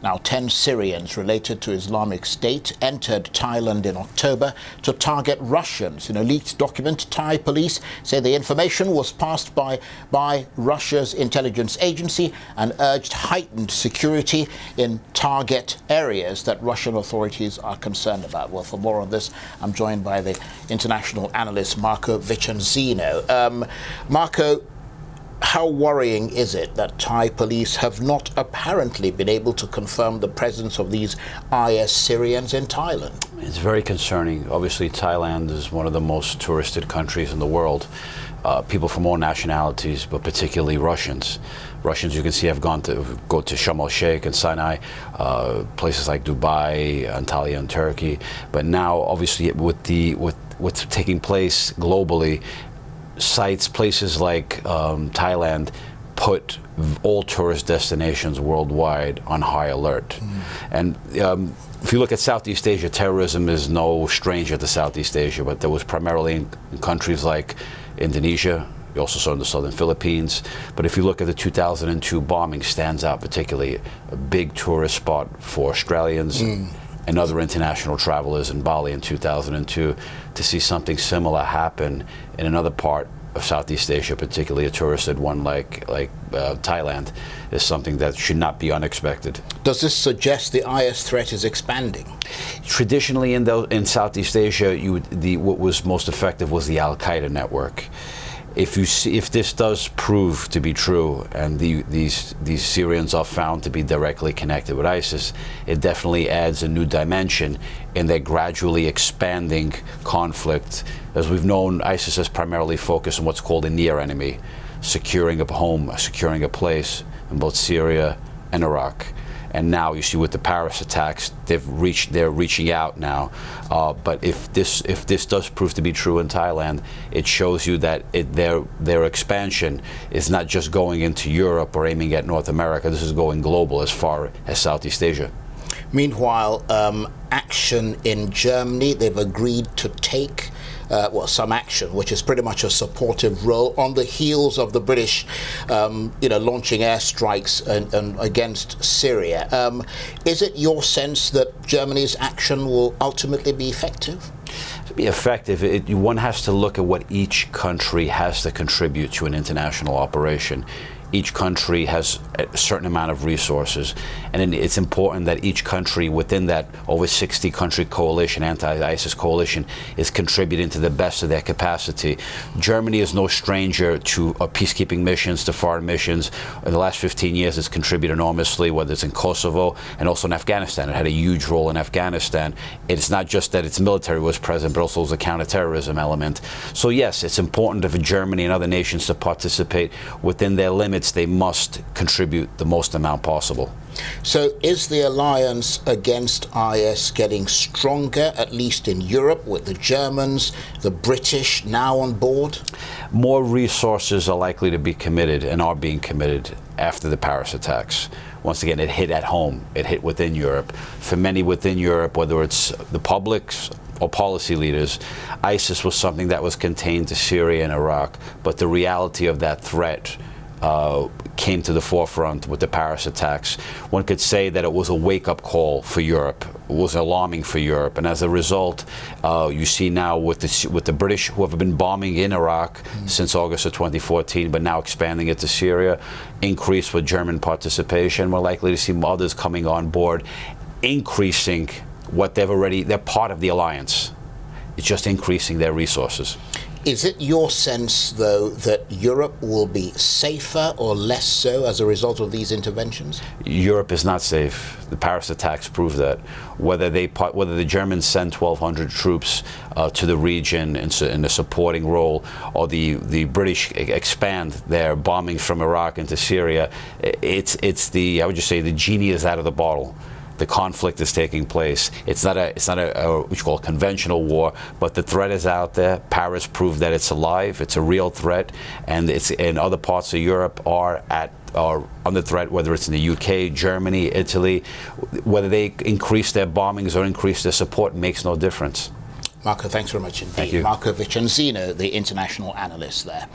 Now, 10 Syrians related to Islamic State entered Thailand in October to target Russians. In a leaked document, Thai police say the information was passed by Russia's intelligence agency and urged heightened security in target areas that Russian authorities are concerned about. Well, for more on this, I'm joined by the international analyst Marco Vicenzino. Marco, how worrying is it that Thai police have not apparently been able to confirm the presence of these IS Syrians in Thailand? It's very concerning. Obviously, Thailand is one of the most touristed countries in the world. People from all nationalities, but particularly Russians. Russians, you can see, have go to Sharm el-Sheikh and Sinai, places like Dubai, Antalya, and Turkey. But now, obviously, with what's taking place globally, places like Thailand put all tourist destinations worldwide on high alert. And if you look at Southeast Asia, terrorism is no stranger to Southeast Asia, but there was primarily in countries like Indonesia. You also saw in the southern Philippines. But if you look at the 2002 bombing, stands out particularly, a big tourist spot for Australians and other international travelers in Bali in 2002. To see something similar happen in another part of Southeast Asia, particularly a touristed one like Thailand, is something that should not be unexpected. Does this suggest the IS threat is expanding? Traditionally, in Southeast Asia, what was most effective was the Al-Qaeda network. If this does prove to be true, and these Syrians are found to be directly connected with ISIS, it definitely adds a new dimension in their gradually expanding conflict. As we've known, ISIS has primarily focused on what's called a near enemy, securing a home, securing a place in both Syria and Iraq. And now you see with the Paris attacks, they're reaching out now. But if this does prove to be true in Thailand, it shows you that their expansion is not just going into Europe or aiming at North America. This is going global as far as Southeast Asia. Meanwhile, action in Germany, they've agreed to take some action, which is pretty much a supportive role on the heels of the British, launching airstrikes against Syria. Is it your sense that Germany's action will ultimately be effective? To be effective, one has to look at what each country has to contribute to an international operation. Each country has a certain amount of resources, and it's important that each country within that over 60 country coalition, anti-ISIS coalition, is contributing to the best of their capacity. Germany is no stranger to peacekeeping missions, to foreign missions. In the last 15 years, it's contributed enormously, whether it's in Kosovo and also in Afghanistan. It had a huge role in Afghanistan. It's not just that its military was present, but also was a counterterrorism element. So yes, it's important for Germany and other nations to participate within their limits. They must contribute the most amount possible. So is the alliance against IS getting stronger, at least in Europe, with the Germans, the British now on board? More resources are likely to be committed and are being committed after the Paris attacks. Once again, it hit at home, it hit within Europe. For many within Europe, whether it's the publics or policy leaders, ISIS was something that was contained to Syria and Iraq, but the reality of that threat came to the forefront with the Paris attacks. One could say that it was a wake-up call for Europe. It was alarming for Europe, and as a result, you see now with the British, who have been bombing in Iraq since August of 2014, but now expanding it to Syria, increased with German participation. We're likely to see others coming on board, increasing what they're part of the alliance. It's just increasing their resources. Is it your sense, though, that Europe will be safer or less so as a result of these interventions? Europe is not safe. The Paris attacks prove that. Whether the Germans send 1,200 troops to the region in a supporting role, or the British expand their bombings from Iraq into Syria, I would just say the genie is out of the bottle. The conflict is taking place. It's not a what you call a conventional war, but the threat is out there. Paris proved that it's alive. It's a real threat, and it's in other parts of Europe are under threat. Whether it's in the UK, Germany, Italy, whether they increase their bombings or increase their support makes no difference. Marco, thanks very much indeed. Thank you. Marco Vicenzino, the international analyst there.